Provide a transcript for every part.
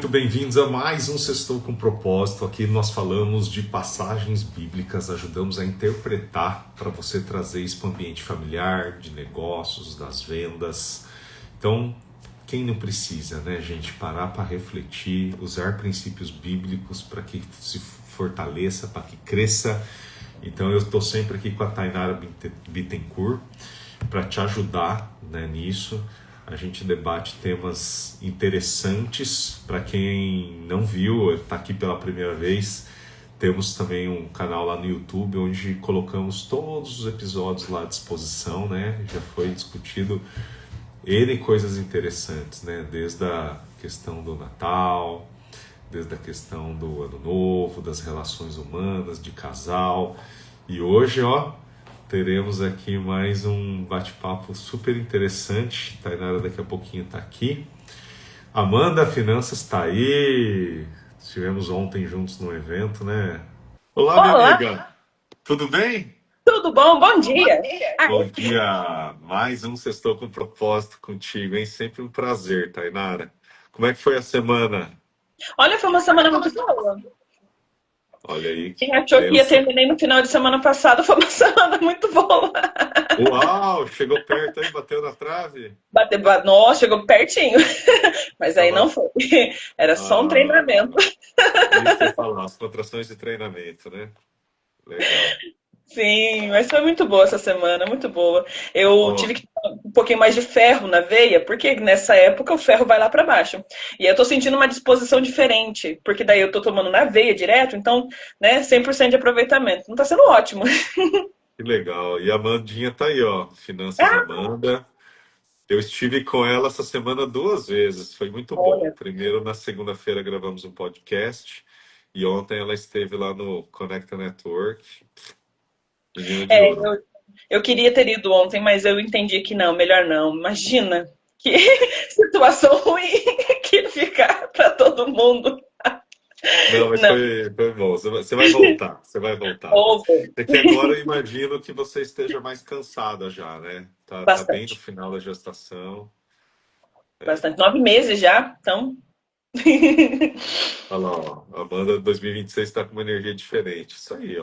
muito bem-vindos a mais um Sextou com Propósito. Aqui nós falamos de passagens bíblicas, ajudamos a interpretar para você trazer isso para o ambiente familiar, de negócios, das vendas. Então, quem não precisa, né, gente, parar para refletir, usar princípios bíblicos para que se fortaleça, para que cresça. Então, eu estou sempre aqui com a Tainara Bittencourt para te ajudar, né, nisso. A gente debate temas interessantes. Para quem não viu, está aqui pela primeira vez, temos também um canal lá no YouTube onde colocamos todos os episódios lá à disposição, né? Já foi discutido N coisas interessantes, né? Desde a questão do Natal, desde a questão do Ano Novo, das relações humanas, de casal. E hoje, teremos aqui mais um bate-papo super interessante. Tainara daqui a pouquinho está aqui. Amanda Finanças está aí. Estivemos ontem juntos no evento, né? Olá, minha amiga. Tudo bem? Tudo bom? Bom dia. Bom dia. Mais um Sextou com Propósito contigo, hein? Sempre um prazer, Tainara. Como é que foi a semana? Olha, foi uma semana muito boa. Olha aí. Quem achou que ia terminar no final de semana passada foi uma semana muito boa. Uau, chegou perto aí, bateu na trave? Nossa, chegou pertinho. Mas aí não foi. Era só um treinamento. Isso que eu ia falar, as contrações de treinamento, né? Legal. Sim, mas foi muito boa essa semana, muito boa. Eu tive que ter um pouquinho mais de ferro na veia, porque nessa época o ferro vai lá para baixo. E aí eu tô sentindo uma disposição diferente, porque daí eu tô tomando na veia direto, então, né, 100% de aproveitamento. Não tá sendo ótimo. Que legal. E a Amandinha tá aí, Finanças Amanda. Eu estive com ela essa semana 2 vezes, foi muito bom. Olha. Primeiro, na segunda-feira, gravamos um podcast, e ontem ela esteve lá no Conecta Network. Menina de ouro. Eu queria ter ido ontem, mas eu entendi que não, melhor não. Imagina que situação ruim que ia ficar para todo mundo. Não, mas foi bom. Você vai voltar, você vai voltar. É que agora eu imagino que você esteja mais cansada já, né? Tá bem no final da gestação. Bastante. 9 meses já, então. Olha lá, a Amanda 2026 está com uma energia diferente. Isso aí,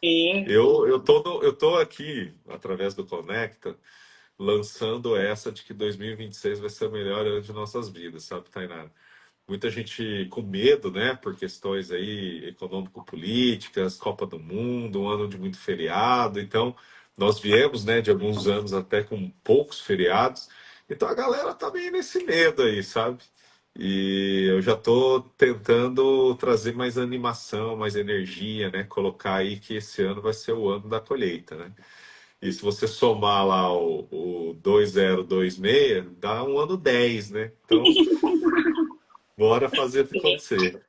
Sim. Eu tô aqui, através do Conecta, lançando essa de que 2026 vai ser o melhor ano de nossas vidas, sabe, Tainara? Muita gente com medo, né, por questões aí econômico-políticas, Copa do Mundo, um ano de muito feriado. Então, nós viemos, né, de alguns anos até com poucos feriados. Então, a galera tá meio nesse medo aí, sabe? E eu já tô tentando trazer mais animação, mais energia, né? Colocar aí que esse ano vai ser o ano da colheita, né? E se você somar lá o 2026, dá um ano 10, né? Então, bora fazer acontecer.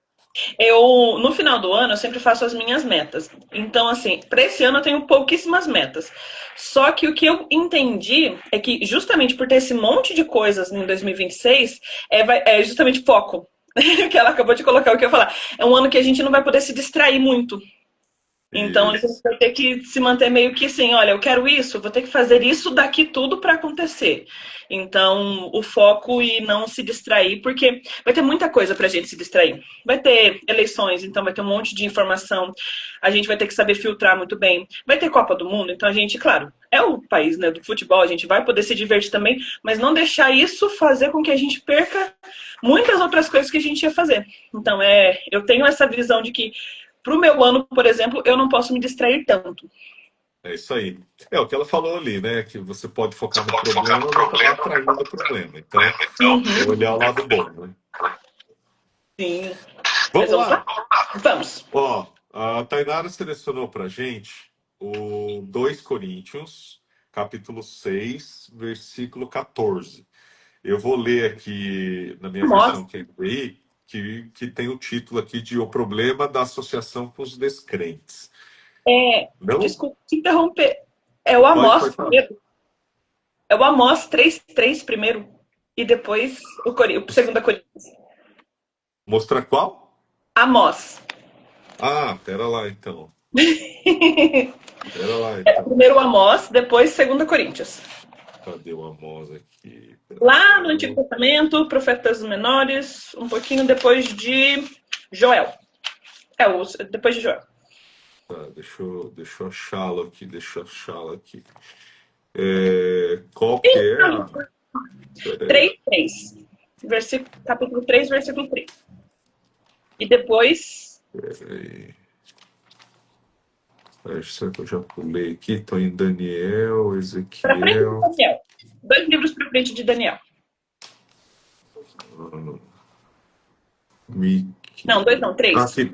No final do ano, eu sempre faço as minhas metas. Então, assim, para esse ano eu tenho pouquíssimas metas. Só que o que eu entendi é que, justamente por ter esse monte de coisas em 2026, é justamente foco. Que ela acabou de colocar o que eu ia falar. É um ano que a gente não vai poder se distrair muito. Então a gente vai ter que se manter meio que assim, olha, eu quero isso, vou ter que fazer isso daqui tudo para acontecer. Então, o foco e não se distrair, porque vai ter muita coisa pra gente se distrair. Vai ter eleições, então vai ter um monte de informação. A gente vai ter que saber filtrar muito bem. Vai ter Copa do Mundo, então a gente, claro, é o país, né, do futebol, a gente vai poder se divertir também, mas não deixar isso fazer com que a gente perca muitas outras coisas que a gente ia fazer. Então, eu tenho essa visão de que pro meu ano, por exemplo, eu não posso me distrair tanto. É isso aí. É o que ela falou ali, né? Que você pode focar no problema ou acabar atraindo o problema. Então, é olhar o lado bom, né? Sim. Vamos lá? Vamos. A Tainara selecionou pra gente o 2 Coríntios, capítulo 6, versículo 14. Eu vou ler aqui na minha versão que tem o título aqui de O Problema da Associação com os Descrentes. Desculpa te interromper. É o Amós primeiro. É o Amós 3:3 primeiro. E depois o 2 Coríntios. Mostrar qual? Amós. Pera lá então. Pera lá então. Primeiro o Amós, depois 2 Coríntios. Cadê o Amós aqui? Lá no Antigo Testamento, profetas menores, um pouquinho depois de Joel. Depois de Joel. Tá, deixa eu achá-lo aqui. Qual que é a... Peraí. 3:3. Capítulo 3, versículo 3. E depois... Peraí. Acho que eu já pulei aqui. Estou em Daniel, Para frente de Ezequiel. Daniel. 2 livros para frente de Daniel. Miki. Não, 2 não, 3. Aqui,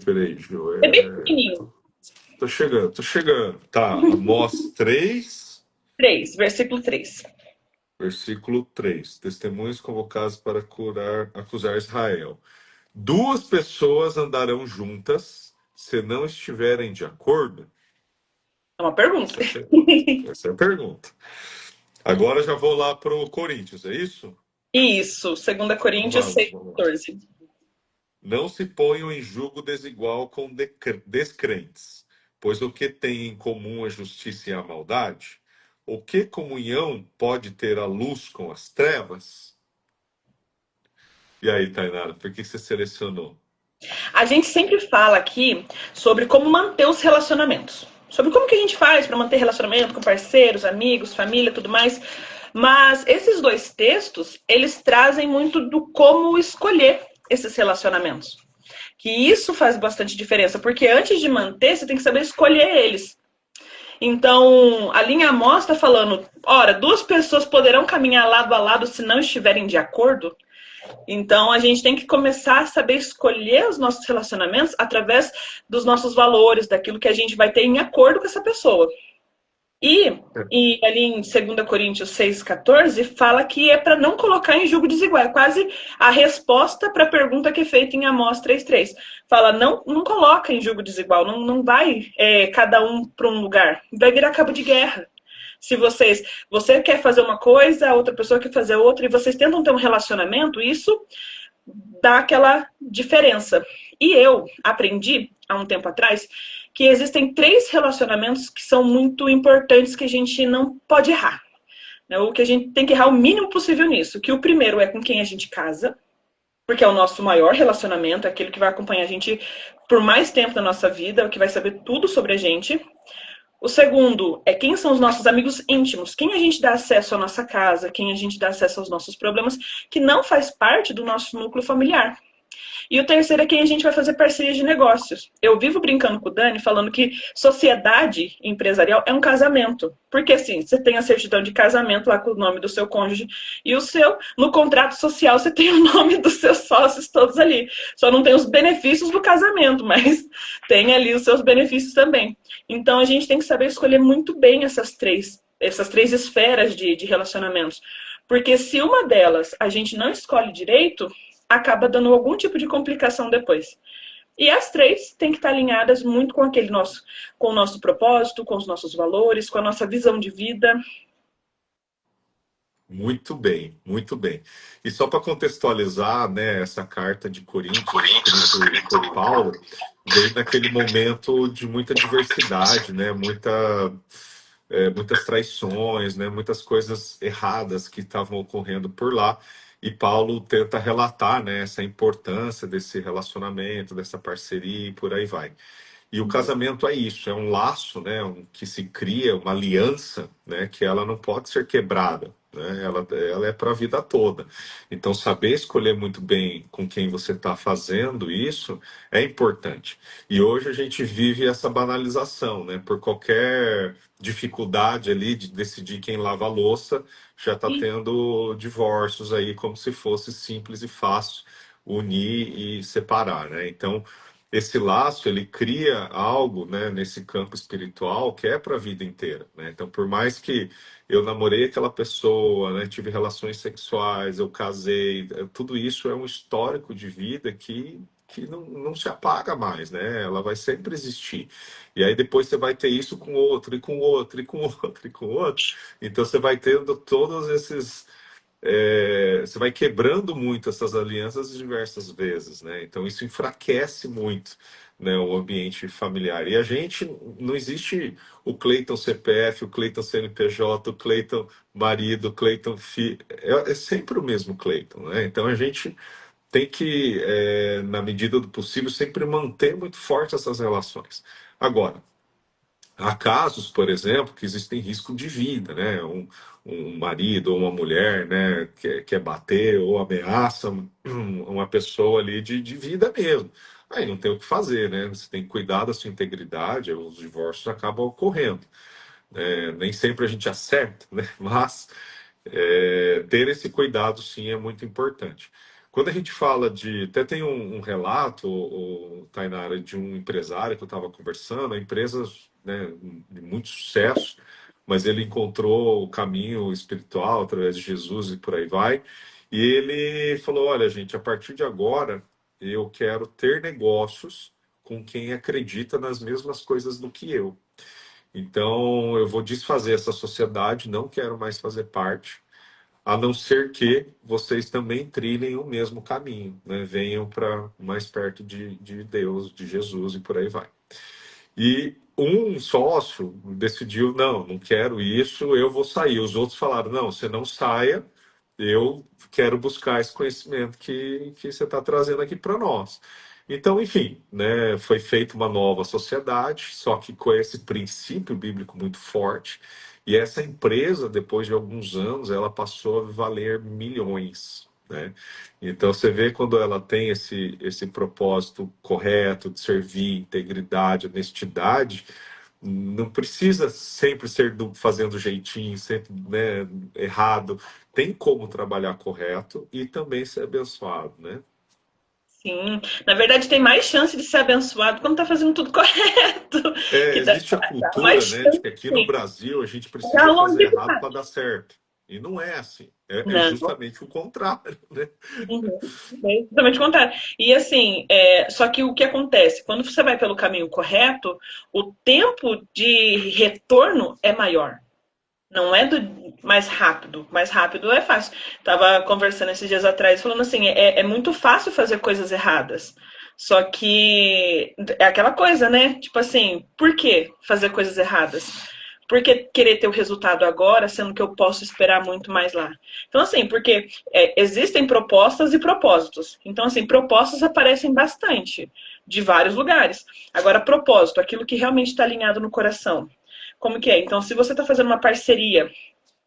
peraí, Joel. É bem pequenininho. Tô chegando. Tá, Amós 3, 3, versículo 3. versículo 3. Testemunhos convocados para acusar Israel. 2 pessoas andarão juntas se não estiverem de acordo? É uma pergunta. Essa é a pergunta. Agora já vou lá pro Coríntios, é isso? Isso, 2 Coríntios Vamos lá. 6:14. Não se ponham em julgo desigual com descrentes, pois o que tem em comum a justiça e a maldade? O que comunhão pode ter a luz com as trevas? E aí, Tainara, por que você selecionou? A gente sempre fala aqui sobre como manter os relacionamentos. Sobre como que a gente faz para manter relacionamento com parceiros, amigos, família, tudo mais. Mas esses 2 textos, eles trazem muito do como escolher esses relacionamentos. Que isso faz bastante diferença, porque antes de manter, você tem que saber escolher eles. Então, a linha Amós está falando, ora, 2 pessoas poderão caminhar lado a lado se não estiverem de acordo. Então, a gente tem que começar a saber escolher os nossos relacionamentos através dos nossos valores, daquilo que a gente vai ter em acordo com essa pessoa. E ali em 2 Coríntios 6:14, fala que é para não colocar em julgo desigual. É quase a resposta para a pergunta que é feita em Amós 3:3. Fala, não coloca em julgo desigual, não vai cada um para um lugar. Vai virar cabo de guerra. Se você quer fazer uma coisa, a outra pessoa quer fazer outra, e vocês tentam ter um relacionamento, isso dá aquela diferença. E eu aprendi, há um tempo atrás, que existem 3 relacionamentos que são muito importantes que a gente não pode errar. O que a gente tem que errar o mínimo possível nisso. Que o primeiro é com quem a gente casa, porque é o nosso maior relacionamento, é aquele que vai acompanhar a gente por mais tempo da nossa vida, é o que vai saber tudo sobre a gente. O segundo é quem são os nossos amigos íntimos, quem a gente dá acesso à nossa casa, quem a gente dá acesso aos nossos problemas, que não faz parte do nosso núcleo familiar. E o terceiro é quem a gente vai fazer parcerias de negócios. Eu vivo brincando com o Dani, falando que sociedade empresarial é um casamento. Porque assim, você tem a certidão de casamento lá com o nome do seu cônjuge e o seu, no contrato social você tem o nome dos seus sócios todos ali. Só não tem os benefícios do casamento, mas tem ali os seus benefícios também. Então a gente tem que saber escolher muito bem essas três esferas de relacionamentos. Porque se uma delas a gente não escolhe direito, acaba dando algum tipo de complicação depois. E as 3 têm que estar alinhadas muito com com o nosso propósito, com os nossos valores, com a nossa visão de vida. Muito bem, muito bem. E só para contextualizar, né, essa carta de Coríntios, escrita por Paulo, veio naquele momento de muita diversidade, né, muitas traições, né, muitas coisas erradas que estavam ocorrendo por lá. E Paulo tenta relatar, né, essa importância desse relacionamento, dessa parceria e por aí vai. E o casamento é isso, é um laço, né, que se cria, uma aliança, né, que ela não pode ser quebrada, né, ela é para a vida toda. Então, saber escolher muito bem com quem você está fazendo isso é importante. E hoje a gente vive essa banalização, né, por qualquer dificuldade ali de decidir quem lava a louça, já está tendo divórcios aí, como se fosse simples e fácil unir e separar, né? Então, esse laço ele cria algo, né, nesse campo espiritual que é para a vida inteira, né? Então, por mais que eu namorei aquela pessoa, né, tive relações sexuais, eu casei, tudo isso é um histórico de vida que não se apaga mais, né? Ela vai sempre existir. E aí depois você vai ter isso com outro, e com outro, e com outro, e com outro. Então você vai tendo todos esses você vai quebrando muito essas alianças diversas vezes, né? Então isso enfraquece muito, né, o ambiente familiar. E a gente, não existe o Cleiton CPF, o Cleiton CNPJ, o Cleiton marido, o Cleiton filho, é sempre o mesmo Cleiton, né? Então a gente tem que, na medida do possível, sempre manter muito forte essas relações. Agora, há casos, por exemplo, que existem risco de vida, né? Um marido ou uma mulher, né, quer bater ou ameaça uma pessoa ali de vida mesmo. Aí não tem o que fazer, né? Você tem que cuidar da sua integridade, os divórcios acabam ocorrendo. Nem sempre a gente acerta, né? Mas ter esse cuidado, sim, é muito importante. Quando a gente fala de. Até tem um relato, Tainara, de um empresário que eu estava conversando, a empresa, né, de muito sucesso, mas ele encontrou o caminho espiritual através de Jesus e por aí vai. E ele falou: Olha, gente, a partir de agora eu quero ter negócios com quem acredita nas mesmas coisas do que eu. Então eu vou desfazer essa sociedade, não quero mais fazer parte, a não ser que vocês também trilhem o mesmo caminho, né? Venham para mais perto de Deus, de Jesus e por aí vai. E um sócio decidiu, não quero isso, eu vou sair. Os outros falaram, não, você não saia, eu quero buscar esse conhecimento que você está trazendo aqui para nós. Então, enfim, né, foi feita uma nova sociedade, só que com esse princípio bíblico muito forte. E essa empresa, depois de alguns anos, ela passou a valer milhões, né? Então, você vê quando ela tem esse propósito correto de servir, integridade, honestidade, não precisa sempre ser fazendo jeitinho, sempre, né, errado. Tem como trabalhar correto e também ser abençoado, né? Sim, na verdade tem mais chance de ser abençoado quando tá fazendo tudo correto. Que Existe a dá cultura, mais né, de chance, que aqui no sim. Brasil a gente Dá precisa fazer errado para longevidade. dar certo. E não é assim. É Não. justamente o contrário, né? Uhum. É exatamente o contrário. E assim, só que o que acontece? Quando você vai pelo caminho correto, o tempo de retorno é maior. Não é do mais rápido. Mais rápido é fácil. Tava conversando esses dias atrás, falando assim, é muito fácil fazer coisas erradas. Só que é aquela coisa, né? Tipo assim, por que fazer coisas erradas? Por que querer ter o resultado agora, sendo que eu posso esperar muito mais lá? Então, assim, porque existem propostas e propósitos. Então, assim, propostas aparecem bastante, de vários lugares. Agora, propósito, aquilo que realmente está alinhado no coração. Como que é? Então, se você está fazendo uma parceria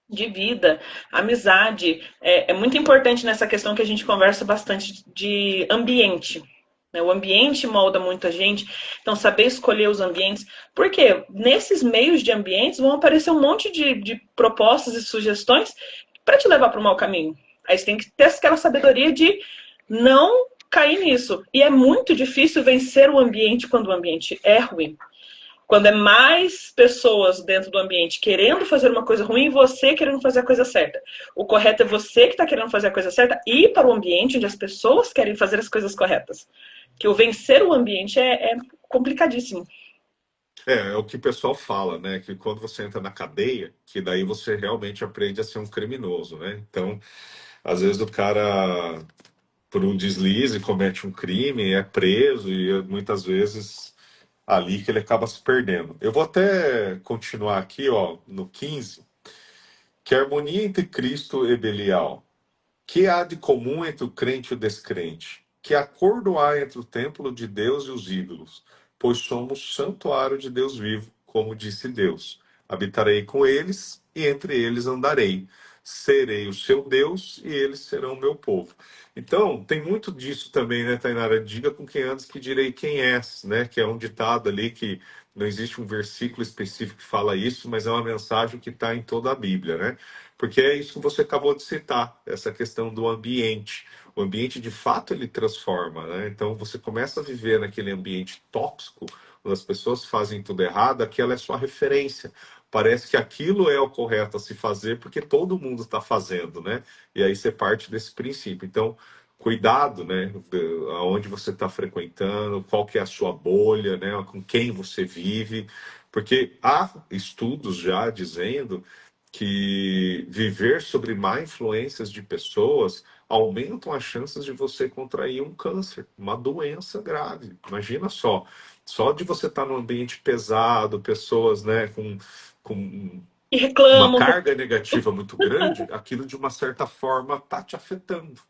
de vida, amizade, é muito importante nessa questão que a gente conversa bastante de ambiente. Né? O ambiente molda muita gente, então saber escolher os ambientes, porque nesses meios de ambientes vão aparecer um monte de propostas e sugestões para te levar para o mau caminho. Aí você tem que ter aquela sabedoria de não cair nisso. E é muito difícil vencer o ambiente quando o ambiente é ruim. Quando é mais pessoas dentro do ambiente querendo fazer uma coisa ruim e você querendo fazer a coisa certa. O correto é você que está querendo fazer a coisa certa e ir para o ambiente onde as pessoas querem fazer as coisas corretas. Que o vencer o ambiente é complicadíssimo. É o que o pessoal fala, né? Que quando você entra na cadeia, que daí você realmente aprende a ser um criminoso, né? Então, às vezes o cara, por um deslize, comete um crime, é preso e muitas vezes ali que ele acaba se perdendo. Eu vou até continuar aqui, ó, no 15, que a harmonia entre Cristo e Belial. Que há de comum entre o crente e o descrente? Que acordo há entre o templo de Deus e os ídolos? Pois somos santuário de Deus vivo, como disse Deus. Habitarei com eles e entre eles andarei. Serei o seu Deus e eles serão o meu povo. Então, tem muito disso também, né, Tainara? Diga com quem andas que direi quem és, né? Que é um ditado ali que não existe um versículo específico que fala isso, mas é uma mensagem que está em toda a Bíblia, né? Porque é isso que você acabou de citar, essa questão do ambiente. O ambiente, de fato, ele transforma, né? Então, você começa a viver naquele ambiente tóxico, onde as pessoas fazem tudo errado, aquela é sua referência. Parece que aquilo é o correto a se fazer, porque todo mundo está fazendo, né? E aí você parte desse princípio. Então, cuidado, né? Aonde você está frequentando, qual que é a sua bolha, né? Com quem você vive. Porque há estudos já dizendo que viver sobre má influências de pessoas aumentam as chances de você contrair um câncer, uma doença grave. Imagina só de você estar num ambiente pesado, pessoas, né, com E uma reclamam. carga negativa muito grande, aquilo de uma certa forma está te afetando.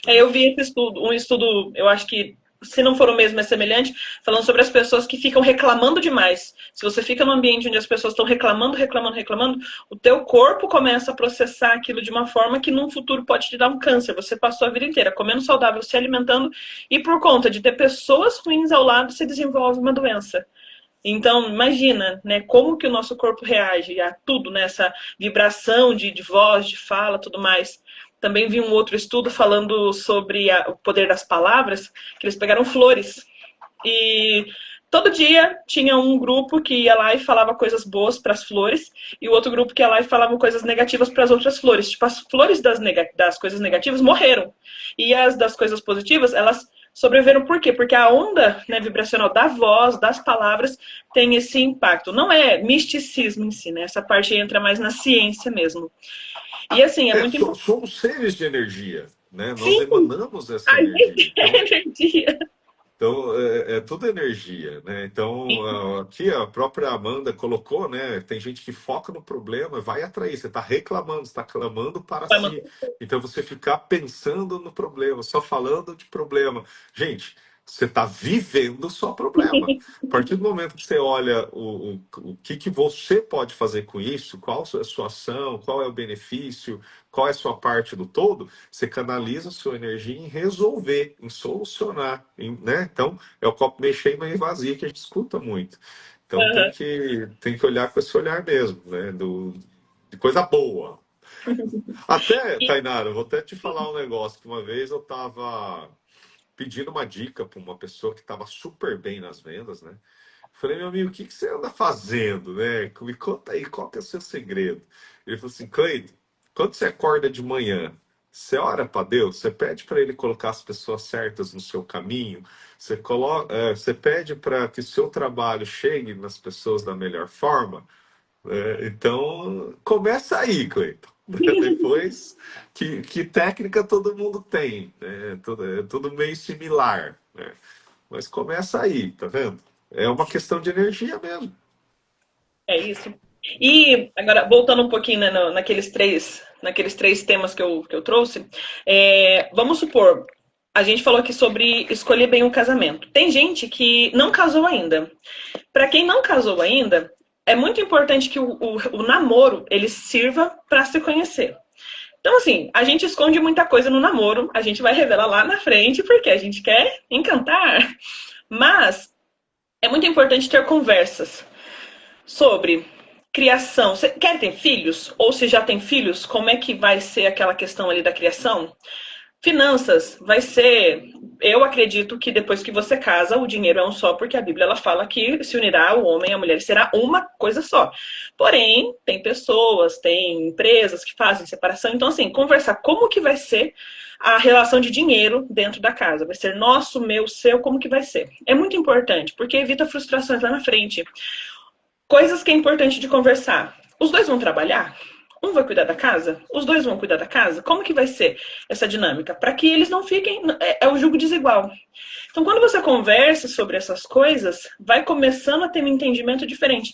Eu vi esse estudo, um estudo, eu acho que, se não for o mesmo, é semelhante, falando sobre as pessoas que ficam reclamando demais. Se você fica num ambiente onde as pessoas estão reclamando, reclamando, reclamando, o teu corpo começa a processar aquilo de uma forma que num futuro pode te dar um câncer. Você passou a vida inteira comendo saudável, se alimentando, e por conta de ter pessoas ruins ao lado, você desenvolve uma doença. Então, imagina, né, como que o nosso corpo reage a tudo, né, essa vibração de voz, de fala, tudo mais. Também vi um outro estudo falando sobre o poder das palavras, que eles pegaram flores. E todo dia tinha um grupo que ia lá e falava coisas boas para as flores, e o outro grupo que ia lá e falava coisas negativas para as outras flores. Tipo, as flores das coisas negativas morreram. E as das coisas positivas, elas sobreviveram por quê? Porque a onda, né, vibracional da voz, das palavras, tem esse impacto. Não é misticismo em si, né? Essa parte entra mais na ciência mesmo. E assim, é muito importante. Somos seres de energia, né? Nós Sim, emanamos essa a energia. gente é energia. Então, é tudo energia, né? Então, aqui a própria Amanda colocou, né? Tem gente que foca no problema, vai atrair. Você está reclamando, você está clamando para si. Então, você ficar pensando no problema, só falando de problema. Gente, você está vivendo só problema. A partir do momento que você olha o que você pode fazer com isso, qual é a sua ação, qual é o benefício, qual é a sua parte do todo, você canaliza a sua energia em resolver, em solucionar, né? Então, é o copo meio cheio, meio vazio que a gente escuta muito. Então, Uhum. tem que olhar com esse olhar mesmo, né? De coisa boa. Até, Tainara, eu vou até te falar um negócio, que uma vez eu estava pedindo uma dica para uma pessoa que estava super bem nas vendas, né? Falei, meu amigo, o que você anda fazendo, né? Me conta aí, qual que é o seu segredo? Ele falou assim, Cleiton, quando você acorda de manhã, você ora para Deus, você pede para Ele colocar as pessoas certas no seu caminho, você pede para que o seu trabalho chegue nas pessoas da melhor forma. Então, começa aí, Cleiton. Depois, que técnica todo mundo tem, né? É tudo meio similar, né? Mas começa aí, tá vendo? É uma questão de energia mesmo. É isso. E agora, voltando um pouquinho, né, naqueles três temas que eu trouxe, vamos supor, a gente falou aqui sobre escolher bem o casamento. Tem gente que não casou ainda. Para quem não casou ainda, é muito importante que o namoro ele sirva para se conhecer. Então, assim, a gente esconde muita coisa no namoro, a gente vai revelar lá na frente porque a gente quer encantar. Mas é muito importante ter conversas sobre criação. Você quer ter filhos? Ou se já tem filhos, como é que vai ser aquela questão ali da criação? Finanças, vai ser. Eu acredito que depois que você casa, o dinheiro é um só, porque a Bíblia ela fala que se unirá o homem e a mulher, será uma coisa só. Porém, tem pessoas, tem empresas que fazem separação. Então, assim, conversar como que vai ser a relação de dinheiro dentro da casa. Vai ser nosso, meu, seu, como que vai ser? É muito importante, porque evita frustrações lá na frente. Coisas que é importante de conversar. Os dois vão trabalhar? Um vai cuidar da casa? Os dois vão cuidar da casa? Como que vai ser essa dinâmica? Para que eles não fiquem... É o jugo desigual. Então, quando você conversa sobre essas coisas, vai começando a ter um entendimento diferente.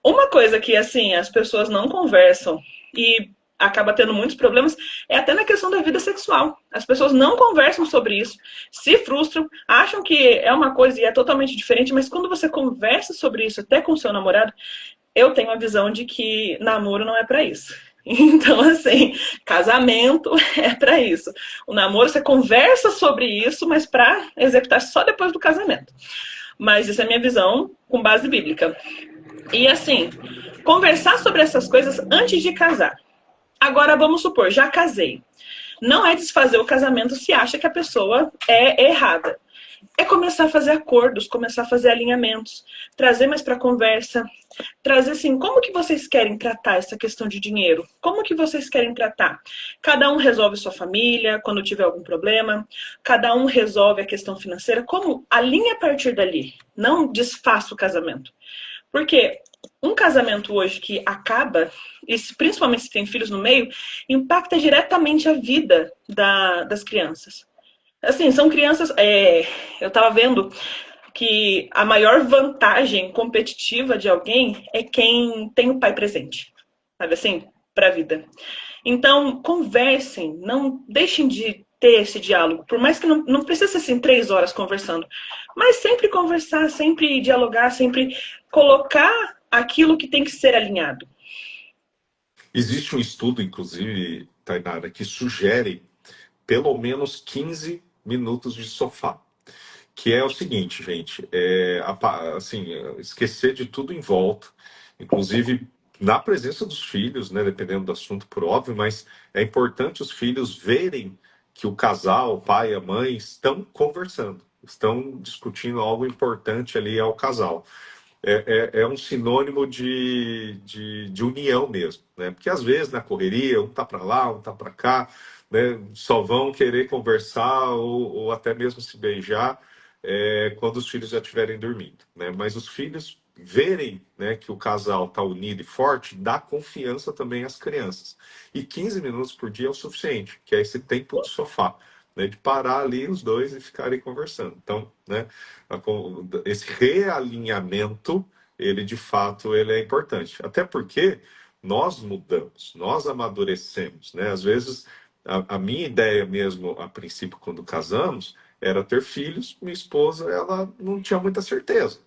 Uma coisa que, assim, as pessoas não conversam e acaba tendo muitos problemas é até na questão da vida sexual. As pessoas não conversam sobre isso, se frustram, acham que é uma coisa e é totalmente diferente, mas quando você conversa sobre isso até com o seu namorado, eu tenho a visão de que namoro não é para isso. Então, assim, casamento é para isso. O namoro, você conversa sobre isso, mas para executar só depois do casamento. Mas isso é minha visão com base bíblica. E, assim, conversar sobre essas coisas antes de casar. Agora, vamos supor, já casei. Não é desfazer o casamento se acha que a pessoa é errada. É começar a fazer acordos, começar a fazer alinhamentos, trazer mais para a conversa, trazer assim, como que vocês querem tratar essa questão de dinheiro? Como que vocês querem tratar? Cada um resolve sua família, quando tiver algum problema, cada um resolve a questão financeira, como alinha a partir dali, não desfaça o casamento. Porque um casamento hoje que acaba, e principalmente se tem filhos no meio, impacta diretamente a vida das crianças. Assim, são crianças. Eu estava vendo que a maior vantagem competitiva de alguém é quem tem o pai presente, sabe assim, para a vida. Então, conversem, não deixem de ter esse diálogo, por mais que não precise ser assim 3 horas conversando, mas sempre conversar, sempre dialogar, sempre colocar aquilo que tem que ser alinhado. Existe um estudo, inclusive, Tainara, que sugere pelo menos 15 minutos de sofá. Que é o seguinte, gente, assim, esquecer de tudo em volta, inclusive na presença dos filhos, né, dependendo do assunto, por óbvio, mas é importante os filhos verem que o casal, o pai e a mãe, estão conversando, estão discutindo algo importante ali ao casal. É um sinônimo de união mesmo, né? Porque às vezes na correria, um tá para lá, um tá para cá, né? Só vão querer conversar ou até mesmo se beijar quando os filhos já estiverem dormindo, né? Mas os filhos verem, né, que o casal está unido e forte, dá confiança também às crianças. E 15 minutos por dia é o suficiente, que é esse tempo de sofá, né, de parar ali os dois e ficarem conversando. Então, né, esse realinhamento, ele de fato ele é importante. Até porque nós mudamos, nós amadurecemos, né? Às vezes a minha ideia mesmo, a princípio, quando casamos, era ter filhos. Minha esposa, ela não tinha muita certeza.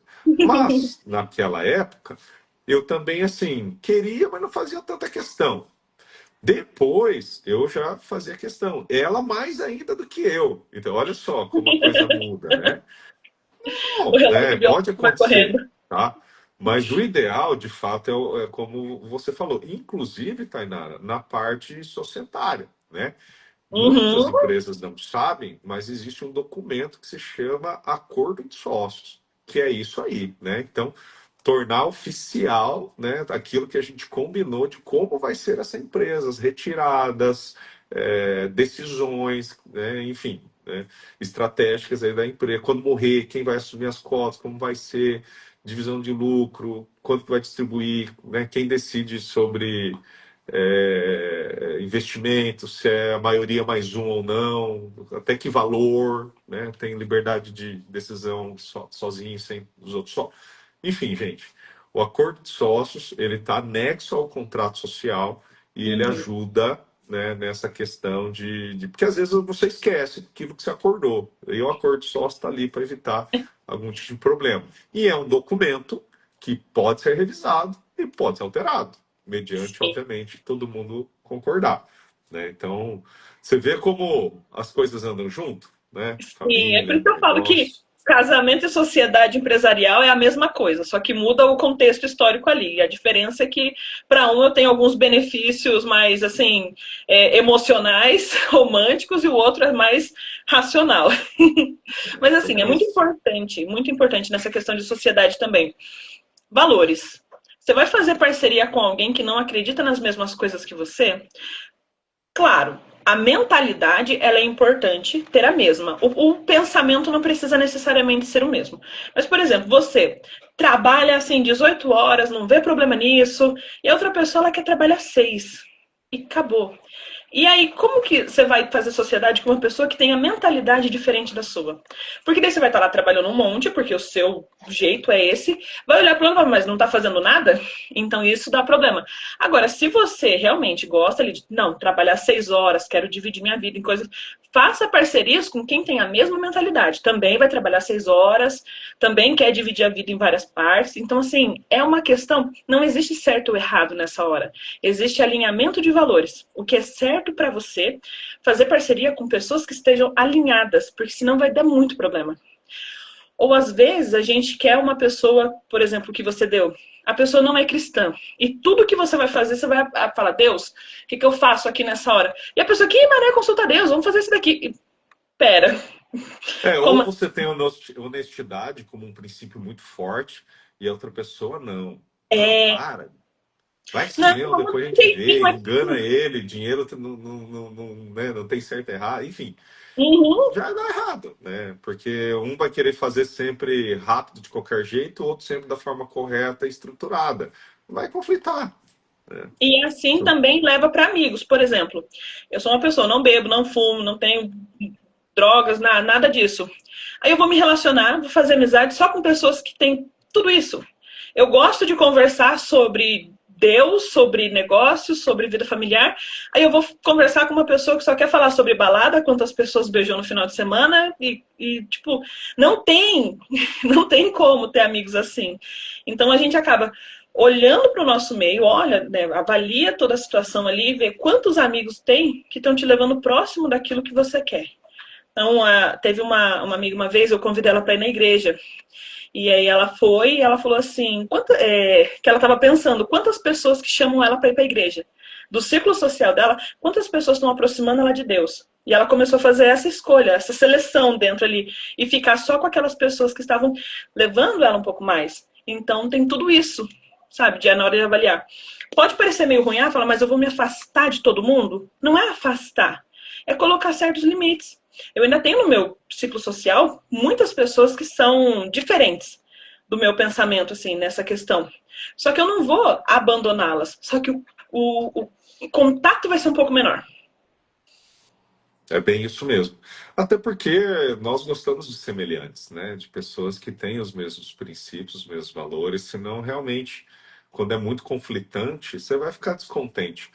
Mas, naquela época, eu também, assim, queria, mas não fazia tanta questão. Depois, eu já fazia questão. Ela mais ainda do que eu. Então, olha só como a coisa muda, né? O Bom, relógio né? Pode biológico vai correndo. acontecer, tá? Mas o ideal, de fato, é como você falou. Inclusive, Tainara, na parte societária, né? Muitas Uhum. empresas não sabem, mas existe um documento que se chama Acordo de Sócios, que é isso aí, né? Então, tornar oficial, né, aquilo que a gente combinou de como vai ser essa empresa, as retiradas, decisões, né, enfim, né, estratégicas aí da empresa. Quando morrer, quem vai assumir as cotas, como vai ser divisão de lucro, quanto que vai distribuir, né, quem decide sobre investimentos, se é a maioria mais um ou não, até que valor, né, tem liberdade de decisão sozinho, sem os outros só. Enfim, gente, o acordo de sócios ele está anexo ao contrato social e ele Uhum. ajuda, né, nessa questão porque às vezes você esquece aquilo que você acordou. E o acordo de sócios está ali para evitar algum tipo de problema. E é um documento que pode ser revisado e pode ser alterado, mediante, Sim. obviamente, todo mundo concordar. Né? Então, você vê como as coisas andam junto, né? Sim, é por Família, isso que eu falo que negócio. casamento e sociedade empresarial é a mesma coisa, só que muda o contexto histórico ali. A diferença é que, para um, eu tenho alguns benefícios mais, assim, emocionais, românticos, e o outro é mais racional. Mas, assim, é muito importante nessa questão de sociedade também. Valores. Você vai fazer parceria com alguém que não acredita nas mesmas coisas que você? Claro, a mentalidade ela é importante ter a mesma. O pensamento não precisa necessariamente ser o mesmo. Mas, por exemplo, você trabalha assim 18 horas, não vê problema nisso, e a outra pessoa ela quer trabalhar 6. E acabou. E aí, como que você vai fazer sociedade com uma pessoa que tem a mentalidade diferente da sua? Porque daí você vai estar lá trabalhando um monte, porque o seu jeito é esse, vai olhar para o outro, mas não está fazendo nada? Então isso dá problema. Agora, se você realmente gosta de, não, trabalhar 6 horas, quero dividir minha vida em coisas, faça parcerias com quem tem a mesma mentalidade. Também vai trabalhar 6 horas, também quer dividir a vida em várias partes. Então, assim, é uma questão, não existe certo ou errado nessa hora. Existe alinhamento de valores. O que é certo para você, fazer parceria com pessoas que estejam alinhadas, porque senão vai dar muito problema. Ou às vezes a gente quer uma pessoa, por exemplo, que você deu. A pessoa não é cristã. E tudo que você vai fazer, você vai falar, Deus, o que eu faço aqui nessa hora? E a pessoa, que mané, consulta a Deus, vamos fazer isso daqui. E, pera. Ou Como... você tem honestidade como um princípio muito forte e a outra pessoa não. Não, É, para. Vai que Não, mesmo, não depois a gente tem vê, mais. engana ele, dinheiro né, não tem certo e errado, enfim, Uhum. já dá errado, né? Porque um vai querer fazer sempre rápido de qualquer jeito, o outro sempre da forma correta e estruturada. Vai conflitar, né? E assim também leva para amigos. Por exemplo, eu sou uma pessoa, não bebo, não fumo, não tenho drogas, nada disso. Aí eu vou me relacionar, vou fazer amizade só com pessoas que têm tudo isso. Eu gosto de conversar sobre Deus, sobre negócios, sobre vida familiar. Aí eu vou conversar com uma pessoa que só quer falar sobre balada, quantas pessoas beijou no final de semana tipo, não tem, não tem como ter amigos assim. Então a gente acaba olhando para o nosso meio, olha, né, avalia toda a situação ali, vê quantos amigos tem que estão te levando próximo daquilo que você quer. Então, teve uma amiga uma vez, eu convidei ela para ir na igreja. E aí ela foi e ela falou assim, que ela estava pensando, quantas pessoas que chamam ela para ir para a igreja? Do círculo social dela, quantas pessoas estão aproximando ela de Deus? E ela começou a fazer essa escolha, essa seleção dentro ali, e ficar só com aquelas pessoas que estavam levando ela um pouco mais. Então tem tudo isso, sabe, na hora de avaliar. Pode parecer meio ruim, falar, mas eu vou me afastar de todo mundo? Não é afastar, é colocar certos limites. Eu ainda tenho no meu ciclo social muitas pessoas que são diferentes do meu pensamento, assim, nessa questão. Só que eu não vou abandoná-las. Só que o contato vai ser um pouco menor. É bem isso mesmo. Até porque nós gostamos de semelhantes, né? De pessoas que têm os mesmos princípios, os mesmos valores, senão realmente, quando é muito conflitante, você vai ficar descontente.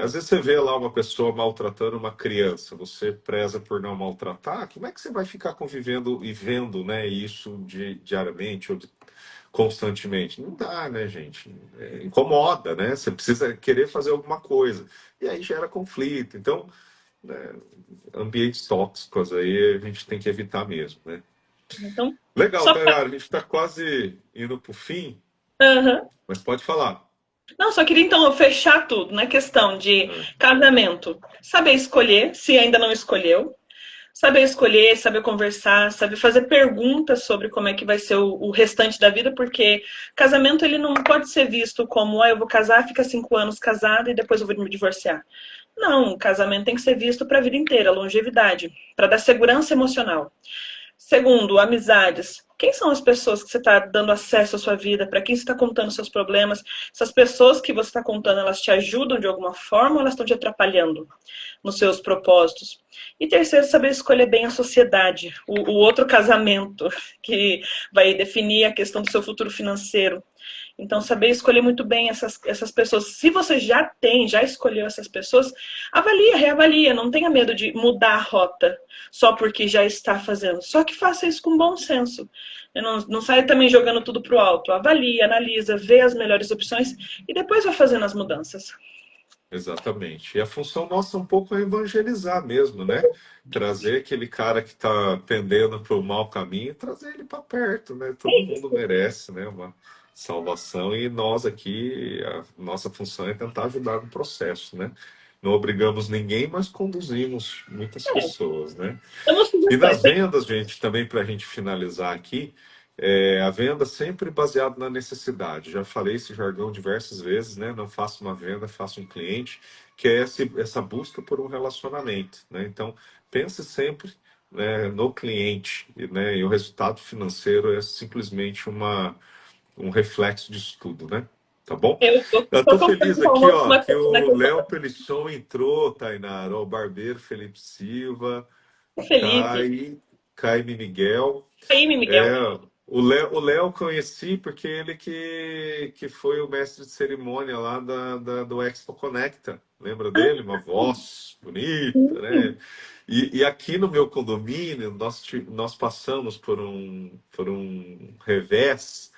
Às vezes você vê lá uma pessoa maltratando uma criança, você preza por não maltratar, como é que você vai ficar convivendo e vendo, né, isso diariamente ou constantemente? Não dá, né, gente? Incomoda, né? Você precisa querer fazer alguma coisa. E aí gera conflito. Então, né, ambientes tóxicos aí a gente tem que evitar mesmo, né? Então, Legal, só pra... Tainara, a gente está quase indo para o fim, Uhum. mas pode falar. Não, só queria então fechar tudo na questão de Ah, casamento. Saber escolher, se ainda não escolheu. Saber escolher, saber conversar, saber fazer perguntas sobre como é que vai ser o restante da vida, porque casamento ele não pode ser visto como, eu vou casar, fica 5 anos casada e depois eu vou me divorciar. Não, o casamento tem que ser visto para a vida inteira, longevidade, para dar segurança emocional. Segundo, amizades. Quem são as pessoas que você está dando acesso à sua vida? Para quem você está contando seus problemas? Essas pessoas que você está contando, elas te ajudam de alguma forma ou elas estão te atrapalhando nos seus propósitos? E terceiro, saber escolher bem a sociedade, o outro casamento, que vai definir a questão do seu futuro financeiro. Então, saber escolher muito bem essas pessoas. Se você já escolheu essas pessoas, avalia, reavalia. Não tenha medo de mudar a rota só porque já está fazendo. Só que faça isso com bom senso. Não saia também jogando tudo pro alto. Avalia, analisa, vê as melhores opções e depois vai fazendo as mudanças. exatamente. E a função nossa um pouco é evangelizar mesmo, né? Trazer aquele cara que está pendendo para o mau caminho, trazer ele para perto, né? Todo mundo merece, né? Uma salvação e nós aqui, a nossa função é tentar ajudar no processo, né? Não obrigamos ninguém, mas conduzimos muitas pessoas, né? Damos E nas sugestões. vendas, gente, também para a gente finalizar aqui, a venda sempre baseada na necessidade. Já falei esse jargão diversas vezes, né? Não faça uma venda, faça um cliente, que é essa busca por um relacionamento, né? Então, pense sempre, né, no cliente, né? E o resultado financeiro é simplesmente um reflexo disso tudo, né? Tá bom? Eu Eu estou estou comprando feliz aqui, ó, uma que coisa na o Léo questão Pelisson entrou, Tainara, ó, o Barbeiro Felipe Silva, do Felipe. Caime Miguel. Aí, Miguel. É, o Léo eu conheci porque ele que foi o mestre de cerimônia lá do Expo Conecta. Lembra dele? Uma voz bonita, né? E aqui no meu condomínio, nós passamos por um revés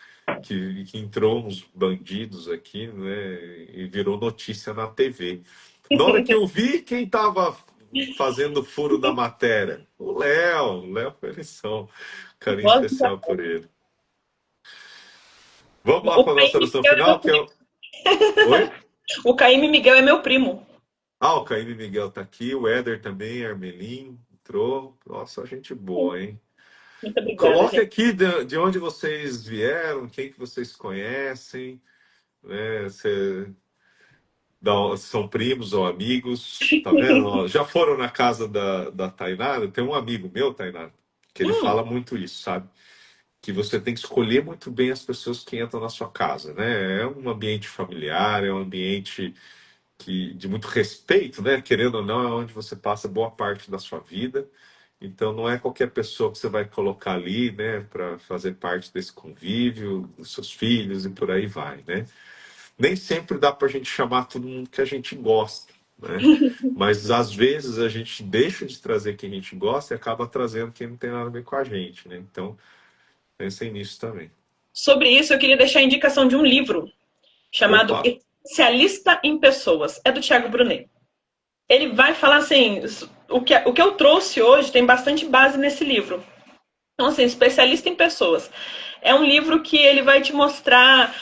que entrou uns bandidos aqui, né? E virou notícia na TV. Na hora que eu vi quem estava fazendo furo da matéria, o Léo Felicião, carinho especial por ele. Vamos lá O para a nossa Caíme oração Miguel é meu final, que é primo. o... Oi? O Caíme Miguel é meu primo. O Caíme Miguel tá aqui, o Éder também, Armelin, entrou. Nossa, gente boa, hein? Muito obrigada, Coloque gente. aqui de onde vocês vieram, quem que vocês conhecem, né? São primos ou amigos, tá vendo? Ó, já foram na casa da Tainara? Tem um amigo meu, Tainara, que ele Hum, fala muito isso, sabe? Que você tem que escolher muito bem as pessoas que entram na sua casa, né? É um ambiente familiar, é um ambiente de muito respeito, né? Querendo ou não, é onde você passa boa parte da sua vida. Então, não é qualquer pessoa que você vai colocar ali, né, para fazer parte desse convívio, dos seus filhos e por aí vai, né? Nem sempre dá para a gente chamar todo mundo que a gente gosta, né? Mas às vezes a gente deixa de trazer quem a gente gosta e acaba trazendo quem não tem nada a ver com a gente, né? Então, pensem nisso também. sobre isso, eu queria deixar a indicação de um livro chamado Opa! Especialista em Pessoas. É do Tiago Brunet. Ele vai falar assim, o que eu trouxe hoje tem bastante base nesse livro. Então, assim, especialista em pessoas. É um livro que ele vai te mostrar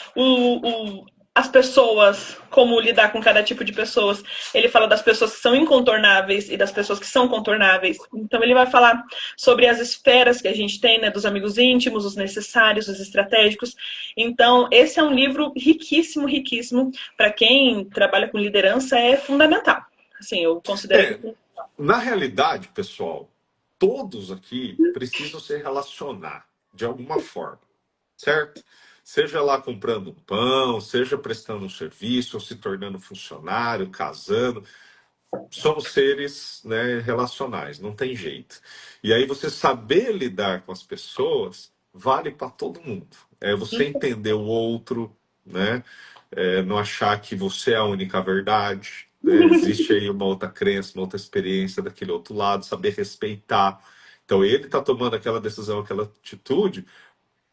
as pessoas, como lidar com cada tipo de pessoas. Ele fala das pessoas que são incontornáveis e das pessoas que são contornáveis. Então, ele vai falar sobre as esferas que a gente tem, né, dos amigos íntimos, os necessários, os estratégicos. Então, esse é um livro riquíssimo, riquíssimo. Para quem trabalha com liderança, é fundamental. Assim, eu considero É, que na realidade, pessoal, todos aqui precisam se relacionar de alguma forma, certo? Seja lá comprando um pão, seja prestando um serviço, ou se tornando funcionário, casando, somos seres, né, relacionais, não tem jeito. E aí você saber lidar com as pessoas vale para todo mundo. É você entender o outro, né? Não achar que você é a única verdade. Né? Existe aí uma outra crença, uma outra experiência daquele outro lado, saber respeitar. Então ele está tomando aquela decisão, aquela atitude,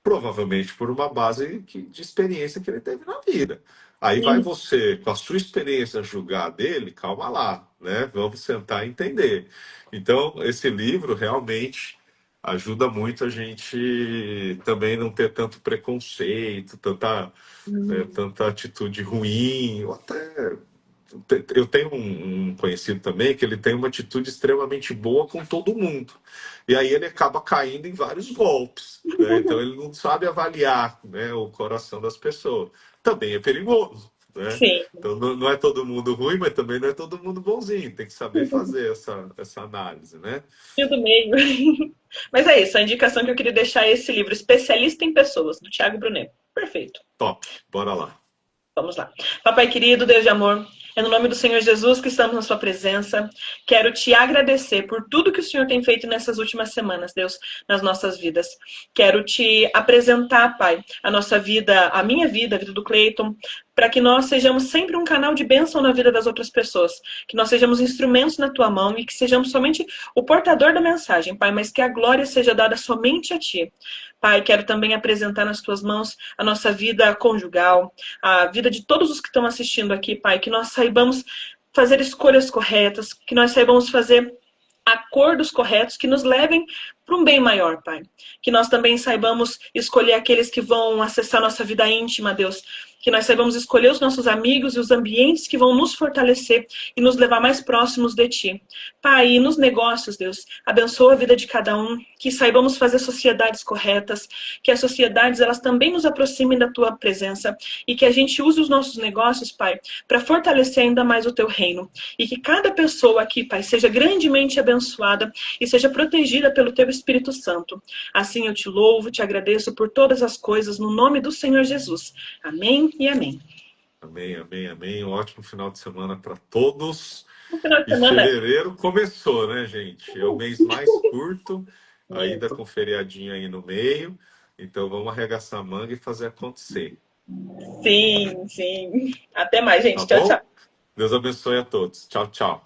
provavelmente por uma base de experiência que ele teve na vida. Aí vai você, com a sua experiência, julgar dele, calma lá, né? Vamos sentar e entender. Então, esse livro realmente ajuda muito a gente também não ter tanto preconceito, tanta atitude ruim, ou até eu tenho um conhecido também que ele tem uma atitude extremamente boa com todo mundo. E aí ele acaba caindo em vários golpes. Né? Então ele não sabe avaliar, né, o coração das pessoas. Também é perigoso. Né? sim, Então não é todo mundo ruim, mas também não é todo mundo bonzinho. Tem que saber fazer essa análise. Né? do meio. Mas é isso, a indicação que eu queria deixar é esse livro, Especialista em Pessoas, do Tiago Brunet. Perfeito. Top, bora lá. Vamos lá. Papai querido, Deus de amor, é no nome do Senhor Jesus que estamos na sua presença. Quero te agradecer por tudo que o Senhor tem feito nessas últimas semanas, Deus, nas nossas vidas. Quero te apresentar, Pai, a nossa vida, a minha vida, a vida do Cleiton, para que nós sejamos sempre um canal de bênção na vida das outras pessoas. Que nós sejamos instrumentos na tua mão e que sejamos somente o portador da mensagem, Pai, mas que a glória seja dada somente a ti. Pai, quero também apresentar nas tuas mãos a nossa vida conjugal, a vida de todos os que estão assistindo aqui, Pai, que nós saibamos fazer escolhas corretas, que nós saibamos fazer acordos corretos que nos levem para um bem maior, Pai. Que nós também saibamos escolher aqueles que vão acessar nossa vida íntima, Deus. Que nós saibamos escolher os nossos amigos e os ambientes que vão nos fortalecer e nos levar mais próximos de Ti. Pai, e nos negócios, Deus, abençoa a vida de cada um, que saibamos fazer sociedades corretas, que as sociedades elas também nos aproximem da Tua presença e que a gente use os nossos negócios, Pai, para fortalecer ainda mais o Teu reino. E que cada pessoa aqui, Pai, seja grandemente abençoada e seja protegida pelo Teu Espírito Santo. Assim eu te louvo, te agradeço por todas as coisas, no nome do Senhor Jesus. Amém e amém. Amém, amém, amém. Um ótimo final de semana para todos. No final de E semana. fevereiro começou, né, gente? É o mês mais curto, ainda com feriadinho aí no meio. Então vamos arregaçar a manga e fazer acontecer. Sim, sim. Até mais, Tá gente. Tchau, bom? tchau. Deus abençoe a todos. Tchau, tchau.